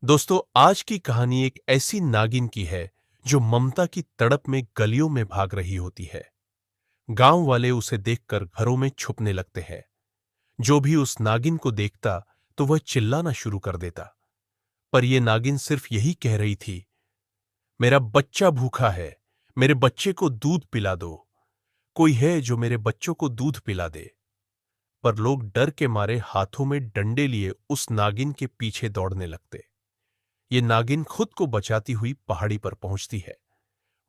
दोस्तों, आज की कहानी एक ऐसी नागिन की है जो ममता की तड़प में गलियों में भाग रही होती है। गांव वाले उसे देखकर घरों में छुपने लगते हैं। जो भी उस नागिन को देखता तो वह चिल्लाना शुरू कर देता। पर यह नागिन सिर्फ यही कह रही थी, मेरा बच्चा भूखा है, मेरे बच्चे को दूध पिला दो। कोई है जो मेरे बच्चों को दूध पिला दे। पर लोग डर के मारे हाथों में डंडे लिए उस नागिन के पीछे दौड़ने लगते। ये नागिन खुद को बचाती हुई पहाड़ी पर पहुंचती है।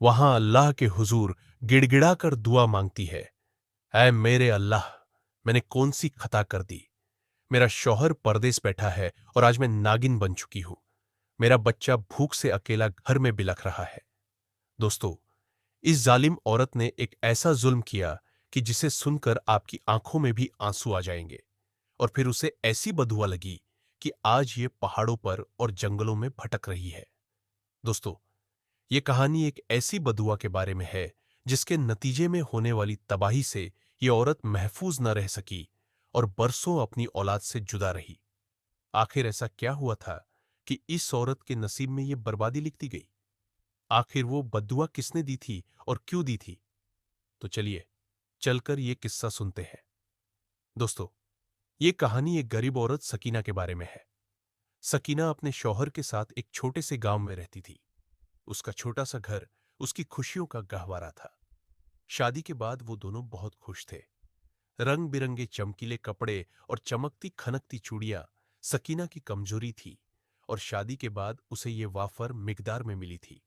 वहां अल्लाह के हुजूर गिड़गिड़ाकर दुआ मांगती है, ऐ मेरे अल्लाह, मैंने कौन सी खता कर दी। मेरा शौहर परदेस बैठा है और आज मैं नागिन बन चुकी हूं। मेरा बच्चा भूख से अकेला घर में बिलख रहा है। दोस्तों, इस जालिम औरत ने एक ऐसा जुल्म किया कि जिसे सुनकर आपकी आंखों में भी आंसू आ जाएंगे। और फिर उसे ऐसी बदुआ लगी कि आज ये पहाड़ों पर और जंगलों में भटक रही है। दोस्तों, ये कहानी एक ऐसी बदुआ के बारे में है जिसके नतीजे में होने वाली तबाही से ये औरत महफूज न रह सकी और बरसों अपनी औलाद से जुदा रही। आखिर ऐसा क्या हुआ था कि इस औरत के नसीब में ये बर्बादी लिखती गई? आखिर वो बदुआ किसने दी थी और क्यों दी थी? तो चलिए चलकर ये किस्सा सुनते हैं। दोस्तों, ये कहानी एक गरीब औरत सकीना के बारे में है। सकीना अपने शौहर के साथ एक छोटे से गांव में रहती थी। उसका छोटा सा घर उसकी खुशियों का गहवारा था। शादी के बाद वो दोनों बहुत खुश थे। रंग बिरंगे चमकीले कपड़े और चमकती खनकती चूड़ियां सकीना की कमजोरी थी, और शादी के बाद उसे ये वाफर मिकदार में मिली थी।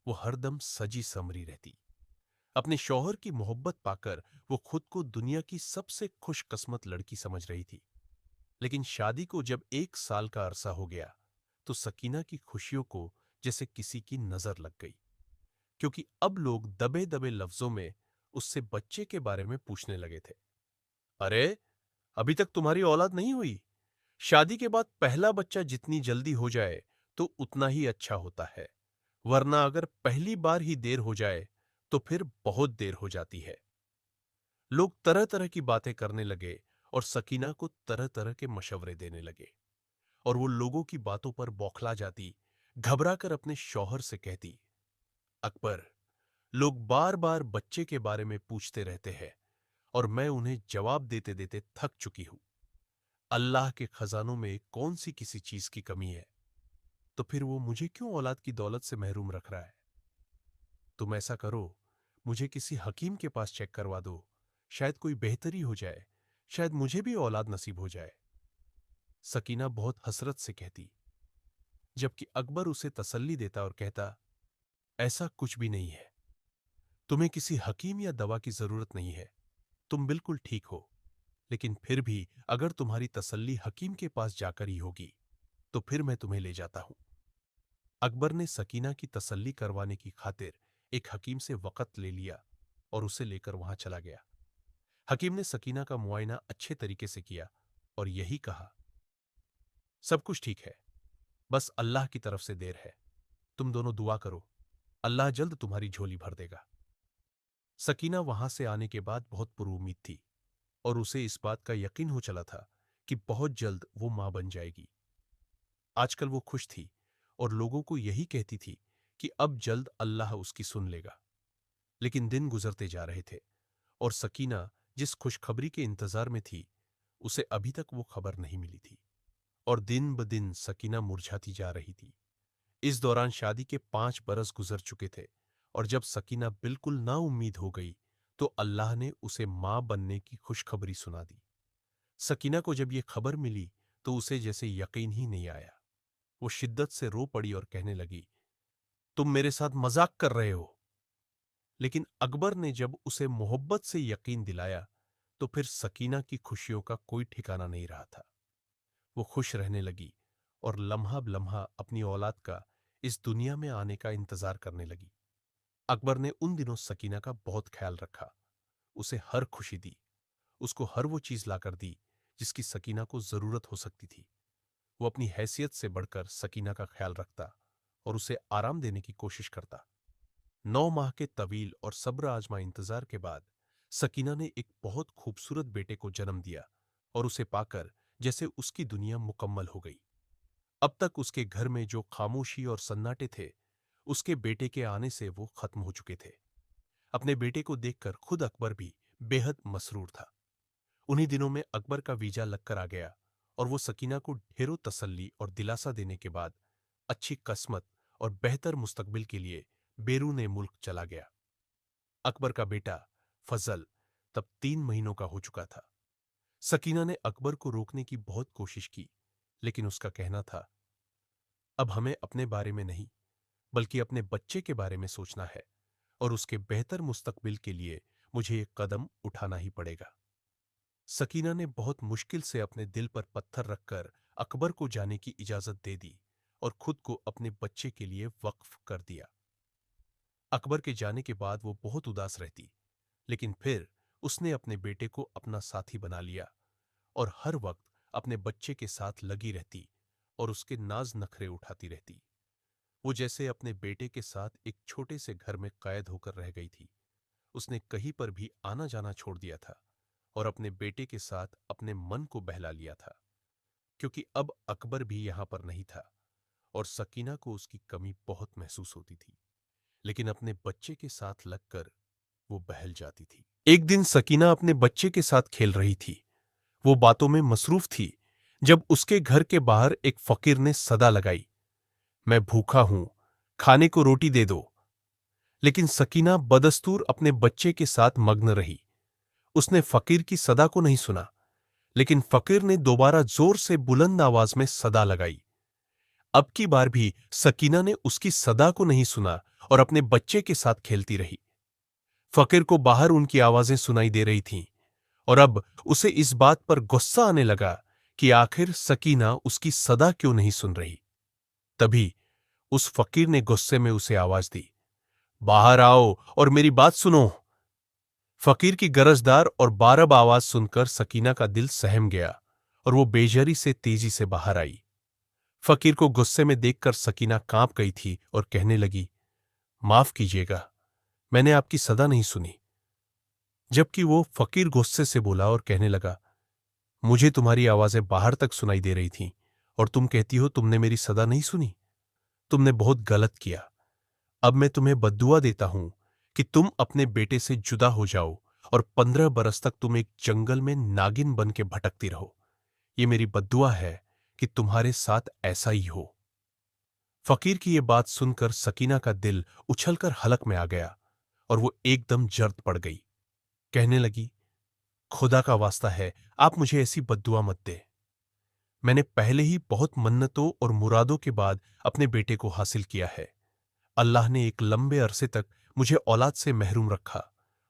वो हरदम सजी समरी रहती। अपने शौहर की मोहब्बत पाकर वो खुद को दुनिया की सबसे खुशकिस्मत लड़की समझ रही थी। लेकिन शादी को जब 1 साल का अरसा हो गया तो सकीना की खुशियों को जैसे किसी की नजर लग गई। क्योंकि अब लोग दबे दबे लफ्जों में उससे बच्चे के बारे में पूछने लगे थे। अरे, अभी तक तुम्हारी औलाद नहीं हुई? शादी के बाद पहला बच्चा जितनी जल्दी हो जाए तो उतना ही अच्छा होता है, वरना अगर पहली बार ही देर हो जाए तो फिर बहुत देर हो जाती है। लोग तरह तरह की बातें करने लगे और सकीना को तरह तरह के मशवरे देने लगे। और वो लोगों की बातों पर बौखला जाती, घबराकर अपने शौहर से कहती, अकबर, लोग बार बार बच्चे के बारे में पूछते रहते हैं और मैं उन्हें जवाब देते देते थक चुकी हूं। अल्लाह के खजानों में कौन सी किसी चीज की कमी है, तो फिर वो मुझे क्यों औलाद की दौलत से महरूम रख रहा है? तुम ऐसा करो, मुझे किसी हकीम के पास चेक करवा दो, शायद कोई बेहतरी हो जाए, शायद मुझे भी औलाद नसीब हो जाए। सकीना बहुत हसरत से कहती, जबकि अकबर उसे तसल्ली देता और कहता, ऐसा कुछ भी नहीं है। तुम्हें किसी हकीम या दवा की जरूरत नहीं है। तुम बिल्कुल ठीक हो। लेकिन फिर भी अगर तुम्हारी तसल्ली हकीम के पास जाकर ही होगी तो फिर मैं तुम्हें ले जाता हूं। अकबर ने सकीना की तसल्ली करवाने की खातिर एक हकीम से वक़्त ले लिया और उसे लेकर वहां चला गया। हकीम ने सकीना का मुआयना अच्छे तरीके से किया और यही कहा, सब कुछ ठीक है, बस अल्लाह की तरफ से देर है। तुम दोनों दुआ करो, अल्लाह जल्द तुम्हारी झोली भर देगा। सकीना वहां से आने के बाद बहुत पुरुउम्मीद थी और उसे इस बात का यकीन हो चला था कि बहुत जल्द वो मां बन जाएगी। आजकल वो खुश थी और लोगों को यही कहती थी कि अब जल्द अल्लाह उसकी सुन लेगा। लेकिन दिन गुजरते जा रहे थे और सकीना जिस खुशखबरी के इंतजार में थी, उसे अभी तक वो खबर नहीं मिली थी। और दिन ब दिन सकीना मुरझाती जा रही थी। इस दौरान शादी के 5 बरस गुजर चुके थे और जब सकीना बिल्कुल नाउम्मीद हो गई तो अल्लाह ने उसे मां बनने की खुशखबरी सुना दी। सकीना को जब ये खबर मिली तो उसे जैसे यकीन ही नहीं आया। वो शिद्दत से रो पड़ी और कहने लगी, तुम मेरे साथ मजाक कर रहे हो। लेकिन अकबर ने जब उसे मोहब्बत से यकीन दिलाया तो फिर सकीना की खुशियों का कोई ठिकाना नहीं रहा था। वो खुश रहने लगी और लम्हा ब लम्हा अपनी औलाद का इस दुनिया में आने का इंतजार करने लगी। अकबर ने उन दिनों सकीना का बहुत ख्याल रखा, उसे हर खुशी दी, उसको हर वो चीज लाकर दी जिसकी सकीना को जरूरत हो सकती थी। वो अपनी हैसियत से बढ़कर सकीना का ख्याल रखता और उसे आराम देने की कोशिश करता। 9 माह के तवील और सब्र आजमा इंतजार के बाद सकीना ने एक बहुत खूबसूरत बेटे को जन्म दिया और उसे पाकर जैसे उसकी दुनिया मुकम्मल हो गई। अब तक उसके घर में जो खामोशी और सन्नाटे थे, उसके बेटे के आने से वो खत्म हो चुके थे। अपने बेटे को देखकर खुद अकबर भी बेहद मसरूर था। उन्हीं दिनों में अकबर का वीजा लगकर आ गया और वो सकीना को ढेरों तसल्ली और दिलासा देने के बाद अच्छी किस्मत और बेहतर मुस्तकबिल के लिए बैरून मुल्क चला गया। अकबर का बेटा फजल तब 3 महीनों का हो चुका था। सकीना ने अकबर को रोकने की बहुत कोशिश की, लेकिन उसका कहना था, अब हमें अपने बारे में नहीं बल्कि अपने बच्चे के बारे में सोचना है और उसके बेहतर मुस्तकबिल के लिए मुझे एक कदम उठाना ही पड़ेगा। सकीना ने बहुत मुश्किल से अपने दिल पर पत्थर रखकर अकबर को जाने की इजाजत दे दी और खुद को अपने बच्चे के लिए वक्फ कर दिया। अकबर के जाने के बाद वो बहुत उदास रहती, लेकिन फिर उसने अपने बेटे को अपना साथी बना लिया और हर वक्त अपने बच्चे के साथ लगी रहती और उसके नाज नखरे उठाती रहती। वो जैसे अपने बेटे के साथ एक छोटे से घर में कैद होकर रह गई थी। उसने कहीं पर भी आना जाना छोड़ दिया था और अपने बेटे के साथ अपने मन को बहला लिया था, क्योंकि अब अकबर भी यहां पर नहीं था और सकीना को उसकी कमी बहुत महसूस होती थी, लेकिन अपने बच्चे के साथ लगकर वो बहल जाती थी। एक दिन सकीना अपने बच्चे के साथ खेल रही थी। वो बातों में मसरूफ थी जब उसके घर के बाहर एक फकीर ने सदा लगाई, मैं भूखा हूं, खाने को रोटी दे दो। लेकिन सकीना बदस्तूर अपने बच्चे के साथ मग्न रही। उसने फकीर की सदा को नहीं सुना, लेकिन फकीर ने दोबारा जोर से बुलंद आवाज में सदा लगाई। अब की बार भी सकीना ने उसकी सदा को नहीं सुना और अपने बच्चे के साथ खेलती रही। फकीर को बाहर उनकी आवाजें सुनाई दे रही थीं और अब उसे इस बात पर गुस्सा आने लगा कि आखिर सकीना उसकी सदा क्यों नहीं सुन रही। तभी उस फकीर ने गुस्से में उसे आवाज दी, बाहर आओ और मेरी बात सुनो। फकीर की गरजदार और बारब आवाज सुनकर सकीना का दिल सहम गया और वो बेजरी से तेजी से बाहर आई। फकीर को गुस्से में देखकर सकीना कांप गई थी और कहने लगी, माफ कीजिएगा, मैंने आपकी सदा नहीं सुनी। जबकि वो फकीर गुस्से से बोला और कहने लगा, मुझे तुम्हारी आवाजें बाहर तक सुनाई दे रही थीं और तुम कहती हो तुमने मेरी सदा नहीं सुनी। तुमने बहुत गलत किया। अब मैं तुम्हें बद्दुआ देता हूं कि तुम अपने बेटे से जुदा हो जाओ और 15 बरस तक तुम एक जंगल में नागिन बन के भटकती रहो। ये मेरी बद्दुआ है कि तुम्हारे साथ ऐसा ही हो। फकीर की ये बात सुनकर सकीना का दिल उछलकर हलक में आ गया और वो एकदम जर्द पड़ गई। कहने लगी, खुदा का वास्ता है, आप मुझे ऐसी बद्दुआ मत दे। मैंने पहले ही बहुत मन्नतों और मुरादों के बाद अपने बेटे को हासिल किया है। अल्लाह ने एक लंबे अरसे तक मुझे औलाद से महरूम रखा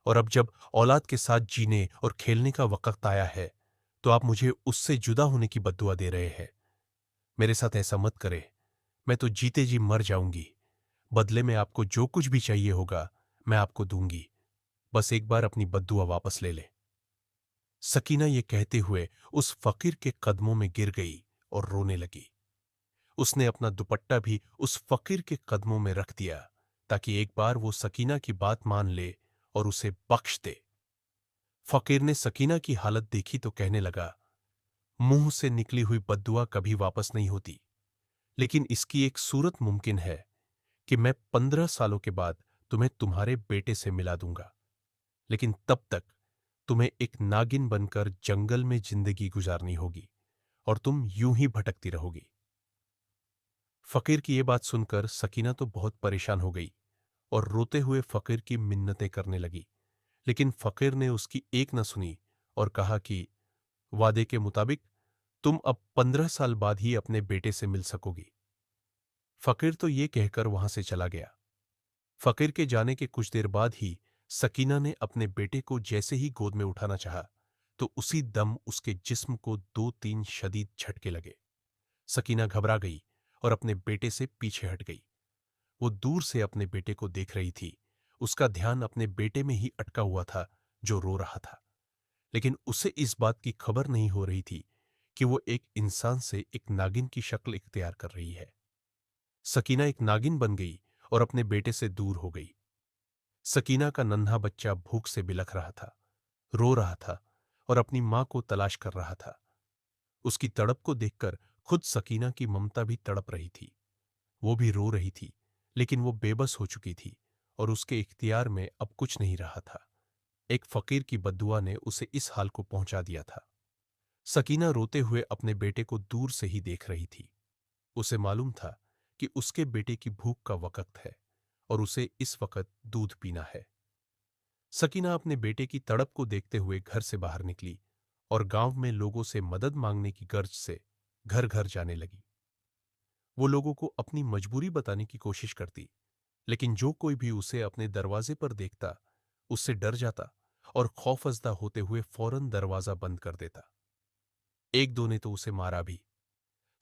और अब जब औलाद के साथ जीने और खेलने का वक्त आया है, तो आप मुझे उससे जुदा होने की बद्दुआ दे रहे हैं। मेरे साथ ऐसा मत करे, मैं तो जीते जी मर जाऊंगी। बदले में आपको जो कुछ भी चाहिए होगा मैं आपको दूंगी। बस एक बार अपनी बद्दुआ वापस ले ले। सकीना ये कहते हुए उस फकीर के कदमों में गिर गई और रोने लगी। उसने अपना दुपट्टा भी उस फकीर के कदमों में रख दिया ताकि एक बार वो सकीना की बात मान ले और उसे बख्श दे। फकीर ने सकीना की हालत देखी तो कहने लगा, मुंह से निकली हुई बद्दुआ कभी वापस नहीं होती, लेकिन इसकी एक सूरत मुमकिन है कि मैं 15 सालों के बाद तुम्हें तुम्हारे बेटे से मिला दूंगा, लेकिन तब तक तुम्हें एक नागिन बनकर जंगल में जिंदगी गुजारनी होगी और तुम यूं ही भटकती रहोगी। फकीर की ये बात सुनकर सकीना तो बहुत परेशान हो गई और रोते हुए फकीर की मिन्नतें करने लगी, लेकिन फकीर ने उसकी एक न सुनी और कहा कि वादे के मुताबिक तुम अब 15 साल बाद ही अपने बेटे से मिल सकोगी। फकीर तो ये कहकर वहां से चला गया। फकीर के जाने के कुछ देर बाद ही सकीना ने अपने बेटे को जैसे ही गोद में उठाना चाहा, तो उसी दम उसके जिस्म को 2-3 शदीद झटके लगे। सकीना घबरा गई और अपने बेटे से पीछे हट गई। वो दूर से अपने बेटे को देख रही थी। उसका ध्यान अपने बेटे में ही अटका हुआ था जो रो रहा था, लेकिन उसे इस बात की खबर नहीं हो रही थी कि वो एक इंसान से एक नागिन की शक्ल इख्तियार कर रही है। सकीना एक नागिन बन गई और अपने बेटे से दूर हो गई। सकीना का नन्हा बच्चा भूख से बिलख रहा था, रो रहा था और अपनी मां को तलाश कर रहा था। उसकी तड़प को देखकर खुद सकीना की ममता भी तड़प रही थी। वो भी रो रही थी, लेकिन वो बेबस हो चुकी थी और उसके इख्तियार में अब कुछ नहीं रहा था। एक फकीर की बद्दुआ ने उसे इस हाल को पहुंचा दिया था। सकीना रोते हुए अपने बेटे को दूर से ही देख रही थी। उसे मालूम था कि उसके बेटे की भूख का वक्त है और उसे इस वक्त दूध पीना है। सकीना अपने बेटे की तड़प को देखते हुए घर से बाहर निकली और गांव में लोगों से मदद मांगने की गर्ज से घर घर जाने लगी। वो लोगों को अपनी मजबूरी बताने की कोशिश करती, लेकिन जो कोई भी उसे अपने दरवाजे पर देखता उससे डर जाता और खौफजदा होते हुए फौरन दरवाजा बंद कर देता। एक दो ने तो उसे मारा भी।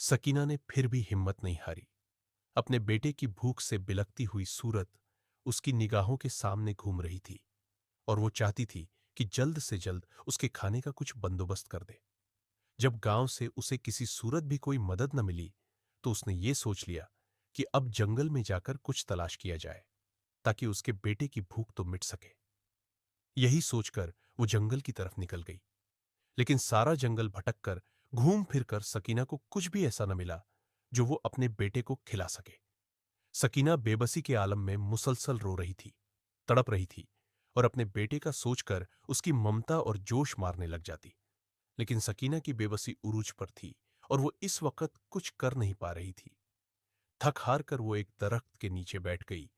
सकीना ने फिर भी हिम्मत नहीं हारी। अपने बेटे की भूख से बिलखती हुई सूरत उसकी निगाहों के सामने घूम रही थी और वो चाहती थी कि जल्द से जल्द उसके खाने का कुछ बंदोबस्त कर दे। जब गांव से उसे किसी सूरत भी कोई मदद न मिली तो उसने ये सोच लिया कि अब जंगल में जाकर कुछ तलाश किया जाए ताकि उसके बेटे की भूख तो मिट सके। यही सोचकर वो जंगल की तरफ निकल गई, लेकिन सारा जंगल भटककर घूम फिरकर सकीना को कुछ भी ऐसा न मिला जो वो अपने बेटे को खिला सके। सकीना बेबसी के आलम में मुसलसल रो रही थी, तड़प रही थी और अपने बेटे का सोचकर उसकी ममता और जोश मारने लग जाती। लेकिन सकीना की बेबसी उरूज पर थी और वो इस वक्त कुछ कर नहीं पा रही थी। थक हार कर वो एक दरख्त के नीचे बैठ गई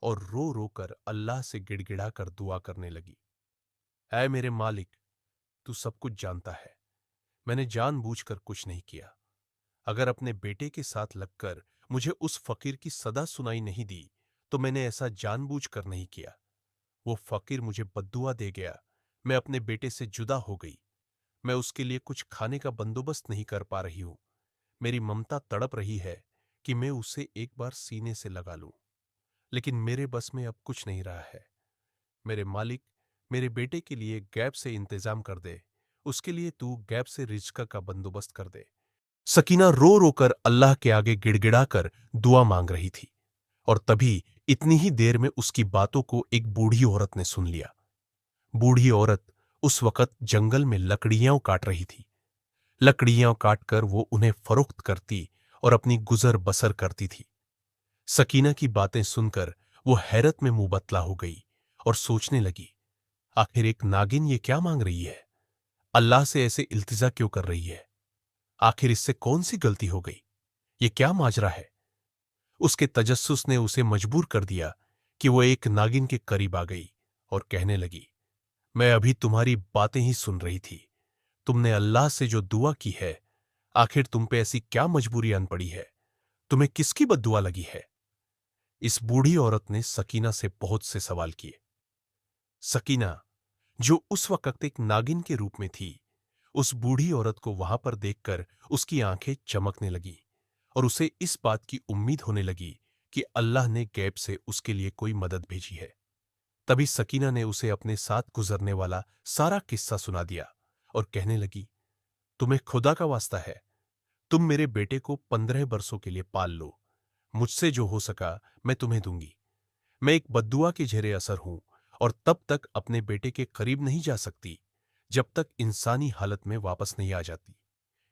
और रो रो कर अल्लाह से गिड़गिड़ा कर दुआ करने लगी। ऐ मेरे मालिक, तू सब कुछ जानता है, मैंने जानबूझकर कुछ नहीं किया। अगर अपने बेटे के साथ लगकर मुझे उस फकीर की सदा सुनाई नहीं दी तो मैंने ऐसा जानबूझकर नहीं किया। वो फकीर मुझे बद्दुआ दे गया, मैं अपने बेटे से जुदा हो गई। मैं उसके लिए कुछ खाने का बंदोबस्त नहीं कर पा रही हूं। मेरी ममता तड़प रही है कि मैं उसे एक बार सीने से लगा लूं, लेकिन मेरे बस में अब कुछ नहीं रहा है। मेरे मालिक, मेरे बेटे के लिए गैब से इंतजाम कर दे। उसके लिए तू गैब से रिज्क का बंदोबस्त कर दे। सकीना रो रो कर अल्लाह के आगे गिड़गिड़ाकर दुआ मांग रही थी और तभी इतनी ही देर में उसकी बातों को एक बूढ़ी औरत ने सुन लिया। बूढ़ी औरत उस वक्त जंगल में लकड़ियां काट रही थी। लकड़ियां काटकर वो उन्हें फरोख्त करती और अपनी गुजर बसर करती थी। सकीना की बातें सुनकर वो हैरत में मुंह बतला हो गई और सोचने लगी, आखिर एक नागिन ये क्या मांग रही है? अल्लाह से ऐसे इल्तिजा क्यों कर रही है? आखिर इससे कौन सी गलती हो गई? ये क्या माजरा है? उसके तजस्सुस ने उसे मजबूर कर दिया कि वो एक नागिन के करीब आ गई और कहने लगी, मैं अभी तुम्हारी बातें ही सुन रही थी। तुमने अल्लाह से जो दुआ की है, आखिर तुम पे ऐसी क्या मजबूरी आन पड़ी है? तुम्हें किसकी बद्दुआ लगी है? इस बूढ़ी औरत ने सकीना से बहुत से सवाल किए। सकीना, जो उस वक्त एक नागिन के रूप में थी, उस बूढ़ी औरत को वहां पर देखकर उसकी आंखें चमकने लगी और उसे इस बात की उम्मीद होने लगी कि अल्लाह ने गैब से उसके लिए कोई मदद भेजी है। तभी सकीना ने उसे अपने साथ गुजरने वाला सारा किस्सा सुना दिया और कहने लगी, तुम्हें खुदा का वास्ता है, तुम मेरे बेटे को 15 बरसों के लिए पाल लो। मुझसे जो हो सका मैं तुम्हें दूंगी। मैं एक बद्दुआ के जेरे असर हूं और तब तक अपने बेटे के करीब नहीं जा सकती जब तक इंसानी हालत में वापस नहीं आ जाती।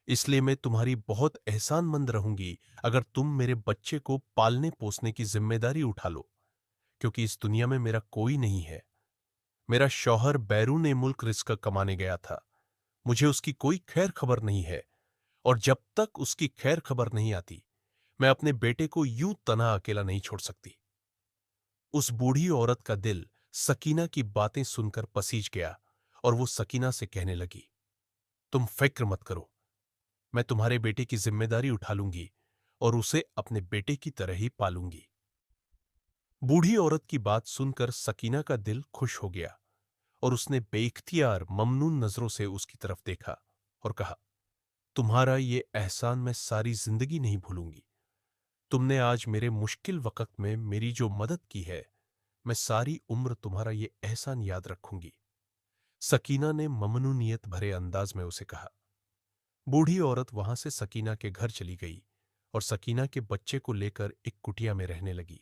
इसलिए मैं तुम्हारी बहुत एहसानमंद रहूंगी अगर तुम मेरे बच्चे को पालने पोसने की जिम्मेदारी उठा लो, क्योंकि इस दुनिया में मेरा कोई नहीं है। मेरा शौहर बैरून मुल्क रिस्क कमाने गया था। मुझे उसकी कोई खैर खबर नहीं है और जब तक उसकी खैर खबर नहीं आती मैं अपने बेटे को यूं तना अकेला नहीं छोड़ सकती। उस बूढ़ी औरत का दिल सकीना की बातें सुनकर पसीज गया और वो सकीना से कहने लगी, तुम फिक्र मत करो, मैं तुम्हारे बेटे की जिम्मेदारी उठा लूंगी और उसे अपने बेटे की तरह ही पालूंगी। बूढ़ी औरत की बात सुनकर सकीना का दिल खुश हो गया और उसने बेइख्तियार ममनून नजरों से उसकी तरफ देखा और कहा, तुम्हारा ये एहसान मैं सारी जिंदगी नहीं भूलूंगी। तुमने आज मेरे मुश्किल वक्त में मेरी जो मदद की है, मैं सारी उम्र तुम्हारा ये एहसान याद रखूंगी। सकीना ने ममनूनियत भरे अंदाज में उसे कहा। बूढ़ी औरत वहां से सकीना के घर चली गई और सकीना के बच्चे को लेकर एक कुटिया में रहने लगी।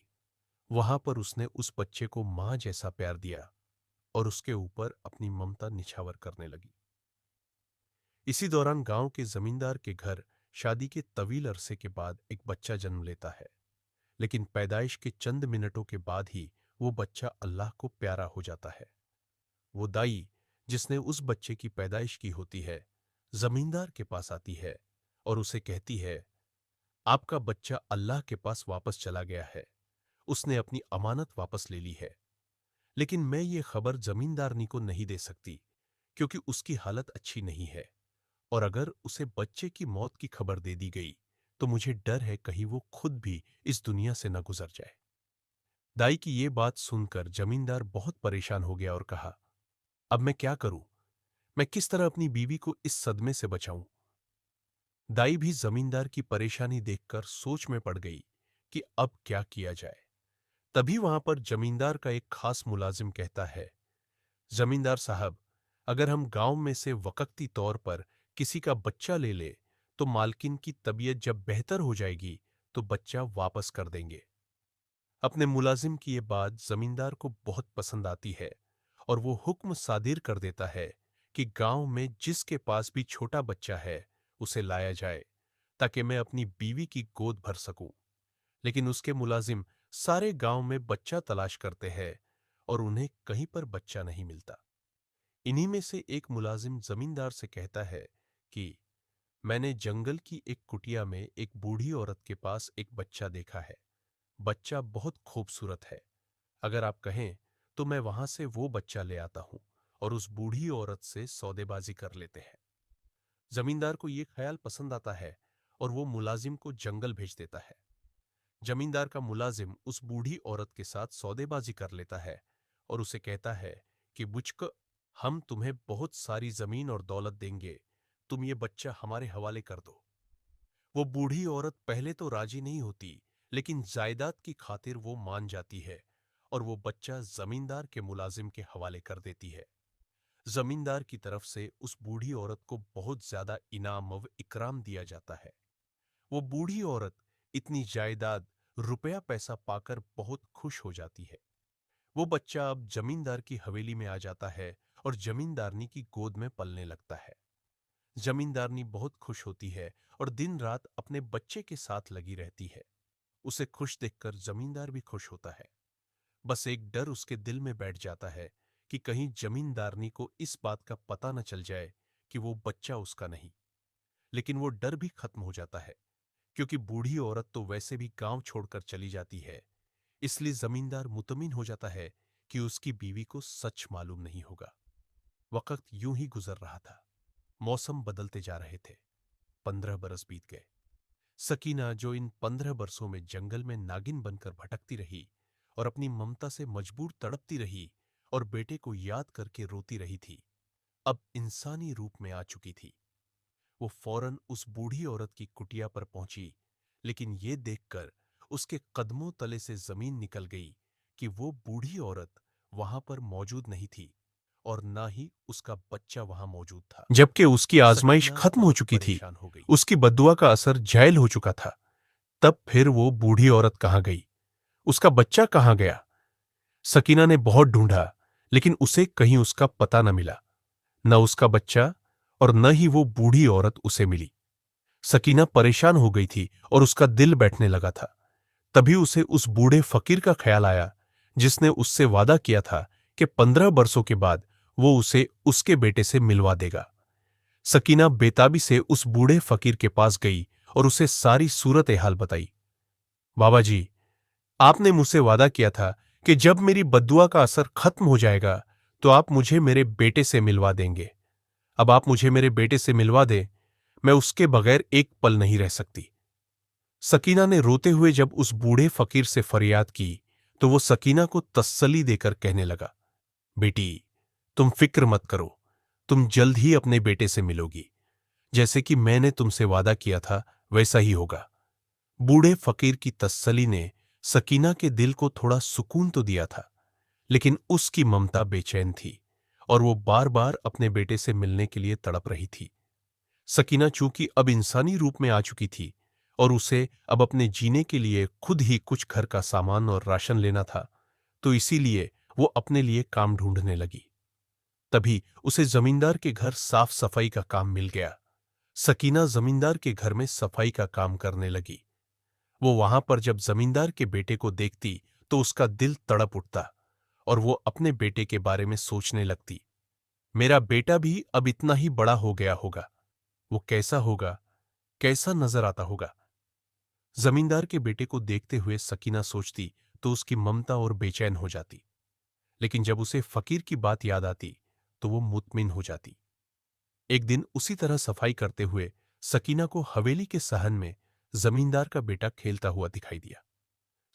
वहां पर उसने उस बच्चे को मां जैसा प्यार दिया और उसके ऊपर अपनी ममता निछावर करने लगी। इसी दौरान गांव के जमींदार के घर शादी के तवील अरसे के बाद एक बच्चा जन्म लेता है, लेकिन पैदाइश के चंद मिनटों के बाद ही वो बच्चा अल्लाह को प्यारा हो जाता है। वो दाई जिसने उस बच्चे की पैदाइश की होती है, जमींदार के पास आती है और उसे कहती है, आपका बच्चा अल्लाह के पास वापस चला गया है, उसने अपनी अमानत वापस ले ली है। लेकिन मैं ये खबर जमींदारनी को नहीं दे सकती, क्योंकि उसकी हालत अच्छी नहीं है, और अगर उसे बच्चे की मौत की खबर दे दी गई तो मुझे डर है कहीं वो खुद भी इस दुनिया से न गुजर जाए। दाई की ये बात सुनकर जमींदार बहुत परेशान हो गया और कहा, अब मैं क्या करूं? मैं किस तरह अपनी बीवी को इस सदमे से बचाऊं? दाई भी जमींदार की परेशानी देखकर सोच में पड़ गई कि अब क्या किया जाए। तभी वहां पर जमींदार का एक खास मुलाजिम कहता है, जमींदार साहब, अगर हम गांव में से वक्ती तौर पर किसी का बच्चा ले ले तो मालकिन की तबीयत जब बेहतर हो जाएगी तो बच्चा वापस कर देंगे। अपने मुलाजिम की ये बात जमींदार को बहुत पसंद आती है और वो हुक्म सादिर कर देता है कि गांव में जिसके पास भी छोटा बच्चा है उसे लाया जाए, ताकि मैं अपनी बीवी की गोद भर सकूं। लेकिन उसके मुलाजिम सारे गांव में बच्चा तलाश करते हैं और उन्हें कहीं पर बच्चा नहीं मिलता। इन्हीं में से एक मुलाजिम जमींदार से कहता है कि मैंने जंगल की एक कुटिया में एक बूढ़ी औरत के पास एक बच्चा देखा है। बच्चा बहुत खूबसूरत है। अगर आप कहें तो मैं वहां से वो बच्चा ले आता हूं और उस बूढ़ी औरत से सौदेबाजी कर लेते हैं। जमींदार को ये ख्याल पसंद आता है और वो मुलाजिम को जंगल भेज देता है। जमींदार का मुलाजिम उस बूढ़ी औरत के साथ सौदेबाजी कर लेता है और उसे कहता है कि बुच्क, हम तुम्हें बहुत सारी जमीन और दौलत देंगे, तुम ये बच्चा हमारे हवाले कर दो। वो बूढ़ी औरत पहले तो राजी नहीं होती, लेकिन जायदाद की खातिर वो मान जाती है और वो बच्चा जमींदार के मुलाजिम के हवाले कर देती है। जमींदार की तरफ से उस बूढ़ी औरत को बहुत ज्यादा इनाम व इकराम दिया जाता है। वो बूढ़ी औरत इतनी जायदाद, रुपया पैसा पाकर बहुत खुश हो जाती है। वो बच्चा अब जमींदार की हवेली में आ जाता है और जमींदारनी की गोद में पलने लगता है। जमींदारनी बहुत खुश होती है और दिन रात अपने बच्चे के साथ लगी रहती है। उसे खुश देखकर जमींदार भी खुश होता है। बस एक डर उसके दिल में बैठ जाता है कि कहीं जमींदारनी को इस बात का पता न चल जाए कि वो बच्चा उसका नहीं। लेकिन वो डर भी खत्म हो जाता है, क्योंकि बूढ़ी औरत तो वैसे भी गांव छोड़कर चली जाती है। इसलिए जमींदार मुतमिन हो जाता है कि उसकी बीवी को सच मालूम नहीं होगा। वक्त यूं ही गुजर रहा था। मौसम बदलते जा रहे थे। 15 बरस बीत गए। सकीना, जो इन 15 बरसों में जंगल में नागिन बनकर भटकती रही और अपनी ममता से मजबूर तड़पती रही और बेटे को याद करके रोती रही थी, अब इंसानी रूप में आ चुकी थी। वो फौरन उस बूढ़ी औरत की कुटिया पर पहुंची, लेकिन ये देखकर उसके कदमों तले से जमीन निकल गई कि वो बूढ़ी औरत वहां पर मौजूद नहीं थी और ना ही उसका बच्चा वहां मौजूद था। जबकि उसकी आजमाइश सकीना खत्म हो बहुत चुकी थी, परेशान हो गई। उसकी बद्दुआ का असर जायल हो चुका था। तब फिर वो बूढ़ी औरत कहाँ गई? उसका बच्चा कहाँ गया? सकीना ने बहुत ढूंढा, लेकिन उसे कहीं उसका पता न मिला। न उसका बच्चा और न ही वो बूढ़ी औरत उसे मिली। सकीना परेशान हो गई थी और उसका दिल बैठने लगा था। तभी उसे उस बूढ़े फकीर का ख्याल आया, जिसने उससे वादा किया था कि 15 बरसों के बाद वो उसे उसके बेटे से मिलवा देगा। सकीना बेताबी से उस बूढ़े फकीर के पास गई और उसे सारी सूरत हाल बताई। बाबा जी, आपने मुझसे वादा किया था कि जब मेरी बद्दुआ का असर खत्म हो जाएगा तो आप मुझे मेरे बेटे से मिलवा देंगे। अब आप मुझे मेरे बेटे से मिलवा दें, मैं उसके बगैर एक पल नहीं रह सकती। सकीना ने रोते हुए जब उस बूढ़े फकीर से फरियाद की तो वो सकीना को तसल्ली देकर कहने लगा, बेटी, तुम फिक्र मत करो, तुम जल्द ही अपने बेटे से मिलोगी। जैसे कि मैंने तुमसे वादा किया था वैसा ही होगा। बूढ़े फकीर की तसल्ली ने सकीना के दिल को थोड़ा सुकून तो दिया था, लेकिन उसकी ममता बेचैन थी और वो बार बार अपने बेटे से मिलने के लिए तड़प रही थी। सकीना चूंकि अब इंसानी रूप में आ चुकी थी और उसे अब अपने जीने के लिए खुद ही कुछ घर का सामान और राशन लेना था, तो इसीलिए वो अपने लिए काम ढूंढने लगी। तभी उसे जमींदार के घर साफ सफाई का काम मिल गया। सकीना जमींदार के घर में सफाई का काम करने लगी। वो वहां पर जब जमींदार के बेटे को देखती तो उसका दिल तड़प उठता और वो अपने बेटे के बारे में सोचने लगती, मेरा बेटा भी अब इतना ही बड़ा हो गया होगा, वो कैसा होगा, कैसा नजर आता होगा। जमींदार के बेटे को देखते हुए सकीना सोचती तो उसकी ममता और बेचैन हो जाती, लेकिन जब उसे फकीर की बात याद आती तो वो मुतमिन हो जाती। एक दिन उसी तरह सफाई करते हुए सकीना को हवेली के सहन में जमींदार का बेटा खेलता हुआ दिखाई दिया।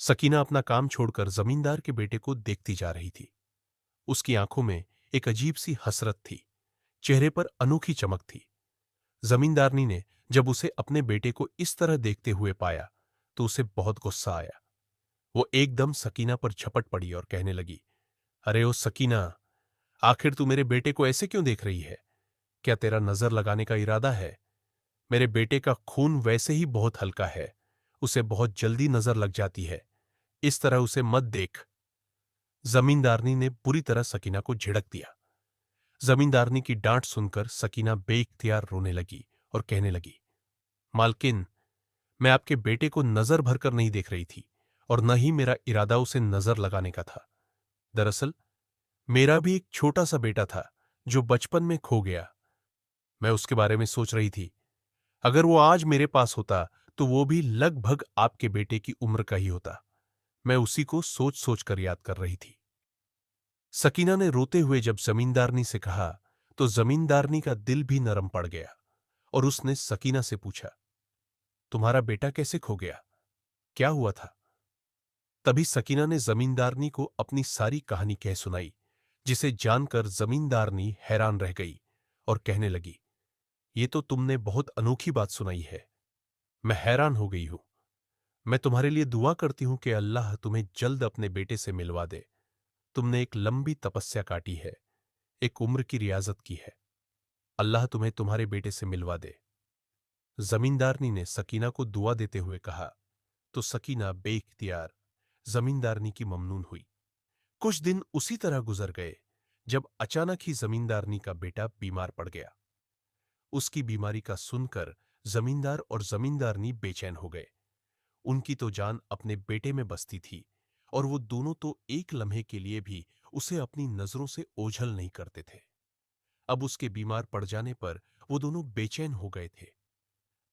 सकीना अपना काम छोड़कर जमींदार के बेटे को देखती जा रही थी। उसकी आंखों में एक अजीब सी हसरत थी, चेहरे पर अनोखी चमक थी। जमींदारनी ने जब उसे अपने बेटे को इस तरह देखते हुए पाया तो उसे बहुत गुस्सा आया। वो एकदम सकीना पर झपट पड़ी और कहने लगी, अरे ओ सकीना, आखिर तू मेरे बेटे को ऐसे क्यों देख रही है? क्या तेरा नजर लगाने का इरादा है? मेरे बेटे का खून वैसे ही बहुत हल्का है, उसे बहुत जल्दी नजर लग जाती है, इस तरह उसे मत देख। जमींदारनी ने बुरी तरह सकीना को झिड़क दिया। जमींदारनी की डांट सुनकर सकीना बेइख्तियार रोने लगी और कहने लगी, मालकिन, मैं आपके बेटे को नजर भरकर नहीं देख रही थी और न ही मेरा इरादा उसे नजर लगाने का था। दरअसल मेरा भी एक छोटा सा बेटा था जो बचपन में खो गया। मैं उसके बारे में सोच रही थी। अगर वो आज मेरे पास होता तो वो भी लगभग आपके बेटे की उम्र का ही होता। मैं उसी को सोच सोच कर याद कर रही थी। सकीना ने रोते हुए जब जमींदारनी से कहा तो जमींदारनी का दिल भी नरम पड़ गया और उसने सकीना से पूछा, तुम्हारा बेटा कैसे खो गया? क्या हुआ था? तभी सकीना ने जमींदारनी को अपनी सारी कहानी कह सुनाई, जिसे जानकर जमींदारनी हैरान रह गई और कहने लगी, ये तो तुमने बहुत अनोखी बात सुनाई है। मैं हैरान हो गई हूं। मैं तुम्हारे लिए दुआ करती हूं कि अल्लाह तुम्हें जल्द अपने बेटे से मिलवा दे। तुमने एक लंबी तपस्या काटी है, एक उम्र की रियाजत की है। अल्लाह तुम्हें तुम्हारे बेटे से मिलवा दे। जमींदारनी ने सकीना को दुआ देते हुए कहा तो सकीना बेइख्तियार जमींदारनी की ममनून हुई। कुछ दिन उसी तरह गुजर गए जब अचानक ही जमींदारनी का बेटा बीमार पड़ गया। उसकी बीमारी का सुनकर जमींदार और जमींदारनी बेचैन हो गए। उनकी तो जान अपने बेटे में बसती थी और वो दोनों तो एक लम्हे के लिए भी उसे अपनी नजरों से ओझल नहीं करते थे। अब उसके बीमार पड़ जाने पर वो दोनों बेचैन हो गए थे।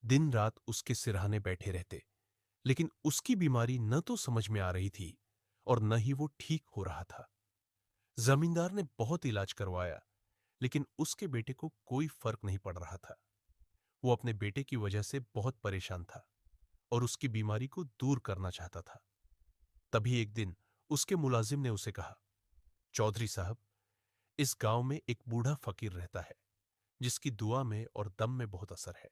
दिन रात उसके सिरहाने बैठे रहते, लेकिन उसकी बीमारी न तो समझ में आ रही थी और न ही वो ठीक हो रहा था। जमींदार ने बहुत इलाज करवाया, लेकिन उसके बेटे को कोई फर्क नहीं पड़ रहा था। वो अपने बेटे की वजह से बहुत परेशान था और उसकी बीमारी को दूर करना चाहता था। तभी एक दिन उसके मुलाजिम ने उसे कहा, चौधरी साहब, इस गांव में एक बूढ़ा फकीर रहता है जिसकी दुआ में और दम में बहुत असर है।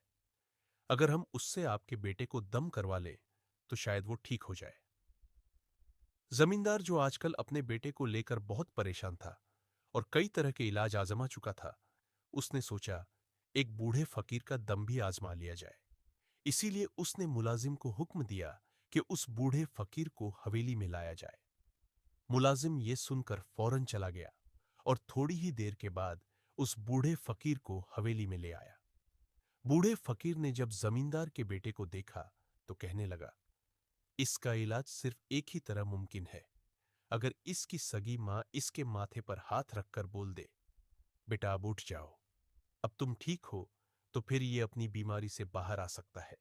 अगर हम उससे आपके बेटे को दम करवा लें तो शायद वो ठीक हो जाए। जमींदार, जो आजकल अपने बेटे को लेकर बहुत परेशान था और कई तरह के इलाज आजमा चुका था, उसने सोचा एक बूढ़े फकीर का दम भी आजमा लिया जाए। इसीलिए उसने मुलाजिम को हुक्म दिया कि उस बूढ़े फकीर को हवेली में लाया जाए। मुलाजिम ये सुनकर फौरन चला गया और थोड़ी ही देर के बाद उस बूढ़े फकीर को हवेली में ले आया। बूढ़े फकीर ने जब जमींदार के बेटे को देखा तो कहने लगा, इसका इलाज सिर्फ एक ही तरह मुमकिन है। अगर इसकी सगी मां इसके माथे पर हाथ रखकर बोल दे, बेटा अब उठ जाओ, अब तुम ठीक हो, तो फिर ये अपनी बीमारी से बाहर आ सकता है,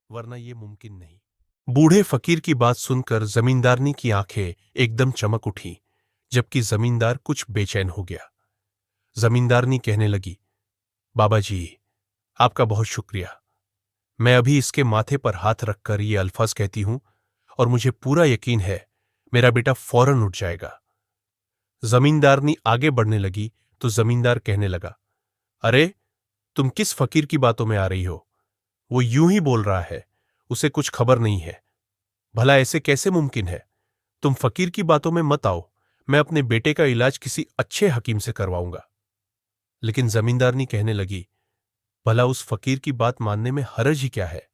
वरना ये मुमकिन नहीं। बूढ़े फकीर की बात सुनकर जमींदारनी की आंखें एकदम चमक उठी, जबकि जमींदार कुछ बेचैन हो गया। जमींदारनी कहने लगी, बाबा जी, आपका बहुत शुक्रिया। मैं अभी इसके माथे पर हाथ रखकर ये अल्फाज कहती हूं और मुझे पूरा यकीन है मेरा बेटा फौरन उठ जाएगा। जमींदारनी आगे बढ़ने लगी तो जमींदार कहने लगा, अरे, तुम किस फकीर की बातों में आ रही हो? वो यूं ही बोल रहा है, उसे कुछ खबर नहीं है। भला ऐसे कैसे मुमकिन है? तुम फकीर की बातों में मत आओ, मैं अपने बेटे का इलाज किसी अच्छे हकीम से करवाऊंगा। लेकिन जमींदारनी कहने लगी, भला उस फकीर की बात मानने में हरज ही क्या है?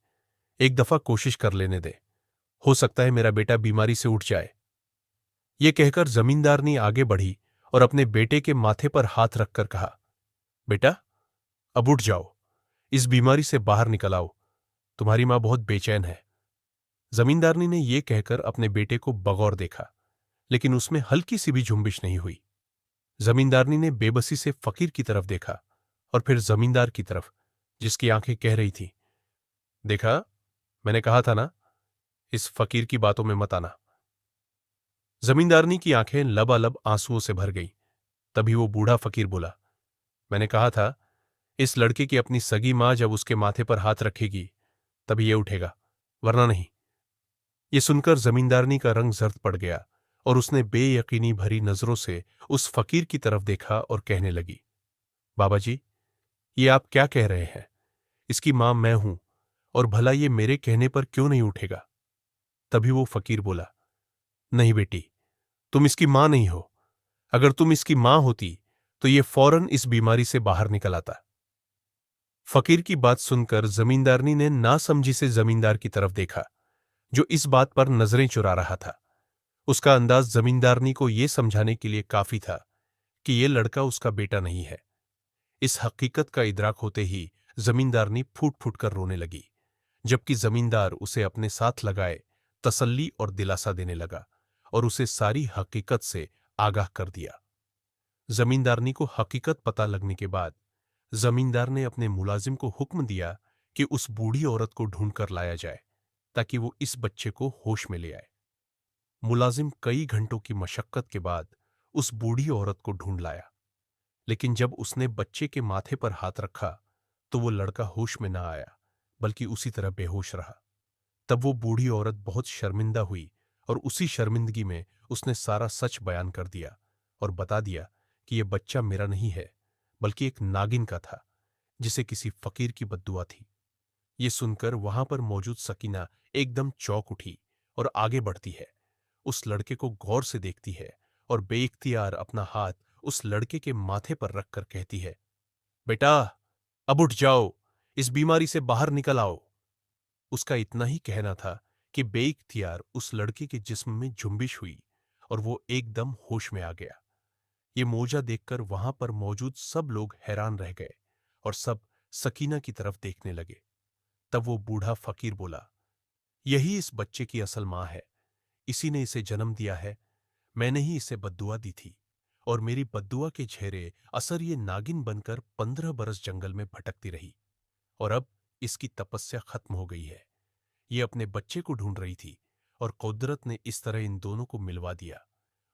एक दफा कोशिश कर लेने दे, हो सकता है मेरा बेटा बीमारी से उठ जाए। ये कहकर जमींदारनी आगे बढ़ी और अपने बेटे के माथे पर हाथ रखकर कहा, बेटा अब उठ जाओ, इस बीमारी से बाहर निकल आओ, तुम्हारी मां बहुत बेचैन है। जमींदारनी ने यह कहकर अपने बेटे को बगौर देखा, लेकिन उसमें हल्की सी भी झुंबिश नहीं हुई। जमींदारनी ने बेबसी से फकीर की तरफ देखा और फिर जमींदार की तरफ, जिसकी आंखें कह रही थी, देखा, मैंने कहा था ना, इस फकीर की बातों में मत आना। जमींदारनी की आंखें लबालब आंसुओं से भर गईं। तभी वो बूढ़ा फकीर बोला, मैंने कहा था, इस लड़के की अपनी सगी मां जब उसके माथे पर हाथ रखेगी तभी ये उठेगा, वरना नहीं। ये सुनकर जमींदारनी का रंग जर्द पड़ गया और उसने बेयकीनी भरी नजरों से उस फकीर की तरफ देखा और कहने लगी, बाबा जी, ये आप क्या कह रहे हैं? इसकी मां मैं हूं, और भला ये मेरे कहने पर क्यों नहीं उठेगा? तभी वो फकीर बोला, नहीं बेटी, तुम इसकी मां नहीं हो। अगर तुम इसकी मां होती तो ये फौरन इस बीमारी से बाहर निकल आता। फकीर की बात सुनकर जमींदारनी ने नासमझी से जमींदार की तरफ देखा, जो इस बात पर नजरें चुरा रहा था। उसका अंदाज जमींदारनी को यह समझाने के लिए काफी था कि यह लड़का उसका बेटा नहीं है। इस हकीकत का इदराक होते ही जमींदारनी फूट फूट कर रोने लगी, जबकि जमींदार उसे अपने साथ लगाए तसल्ली और दिलासा देने लगा और उसे सारी हकीकत से आगाह कर दिया। जमींदारनी को हकीकत पता लगने के बाद जमींदार ने अपने मुलाजिम को हुक्म दिया कि उस बूढ़ी औरत को ढूंढकर लाया जाए ताकि वो इस बच्चे को होश में ले आए। मुलाजिम कई घंटों की मशक्कत के बाद उस बूढ़ी औरत को ढूंढ लाया, लेकिन जब उसने बच्चे के माथे पर हाथ रखा तो वो लड़का होश में ना आया, बल्कि उसी तरह बेहोश रहा। तब वो बूढ़ी औरत बहुत शर्मिंदा हुई और उसी शर्मिंदगी में उसने सारा सच बयान कर दिया और बता दिया कि यह बच्चा मेरा नहीं है, बल्कि एक नागिन का था, जिसे किसी फकीर की बद्दुआ थी। ये सुनकर वहां पर मौजूद सकीना एकदम चौंक उठी और आगे बढ़ती है, उस लड़के को गौर से देखती है और बेइख्तियार अपना हाथ उस लड़के के माथे पर रखकर कहती है, बेटा, अब उठ जाओ, इस बीमारी से बाहर निकल आओ। उसका इतना ही कहना था कि बेइख्तियार उस लड़के के जिस्म में जुम्बिश हुई और वो एकदम होश में आ गया। ये मोजा देखकर वहां पर मौजूद सब लोग हैरान रह गए और सब सकीना की तरफ देखने लगे। तब वो बूढ़ा फकीर बोला, यही इस बच्चे की असल मां है, इसी ने इसे जन्म दिया है। मैंने ही इसे बद्दुआ दी थी और मेरी बद्दुआ के झेरे असर ये नागिन बनकर 15 बरस जंगल में भटकती रही और अब इसकी तपस्या खत्म हो गई है। ये अपने बच्चे को ढूंढ रही थी और कुदरत ने इस तरह इन दोनों को मिलवा दिया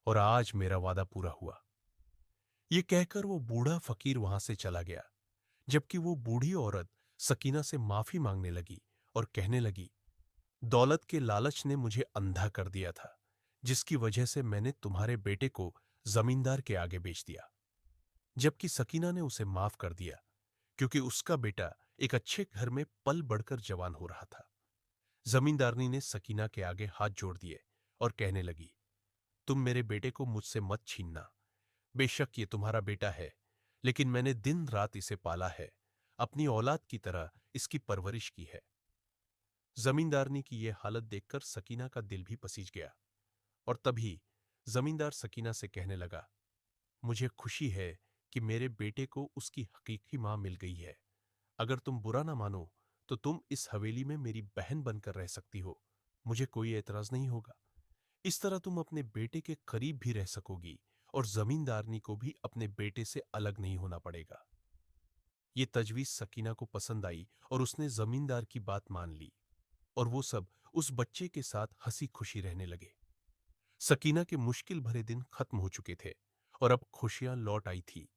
और आज मेरा वादा पूरा हुआ। ये कहकर वो बूढ़ा फकीर वहां से चला गया, जबकि वो बूढ़ी औरत सकीना से माफी मांगने लगी और कहने लगी, दौलत के लालच ने मुझे अंधा कर दिया था, जिसकी वजह से मैंने तुम्हारे बेटे को जमींदार के आगे बेच दिया। जबकि सकीना ने उसे माफ कर दिया, क्योंकि उसका बेटा एक अच्छे घर में पल बढ़कर जवान हो रहा था। जमींदारनी ने सकीना के आगे हाथ जोड़ दिए और कहने लगी, तुम मेरे बेटे को मुझसे मत छीनना। बेशक ये तुम्हारा बेटा है, लेकिन मैंने दिन रात इसे पाला है, अपनी औलाद की तरह इसकी परवरिश की है। जमींदारनी की यह हालत देखकर सकीना का दिल भी पसीज गया और तभी जमींदार सकीना से कहने लगा, मुझे खुशी है कि मेरे बेटे को उसकी हकीकी मां मिल गई है। अगर तुम बुरा ना मानो तो तुम इस हवेली में मेरी बहन बनकर रह सकती हो, मुझे कोई एतराज नहीं होगा। इस तरह तुम अपने बेटे के करीब भी रह सकोगी और जमींदारनी को भी अपने बेटे से अलग नहीं होना पड़ेगा। ये तजवीज सकीना को पसंद आई और उसने जमींदार की बात मान ली और वो सब उस बच्चे के साथ हंसी खुशी रहने लगे। सकीना के मुश्किल भरे दिन खत्म हो चुके थे और अब खुशियां लौट आई थी।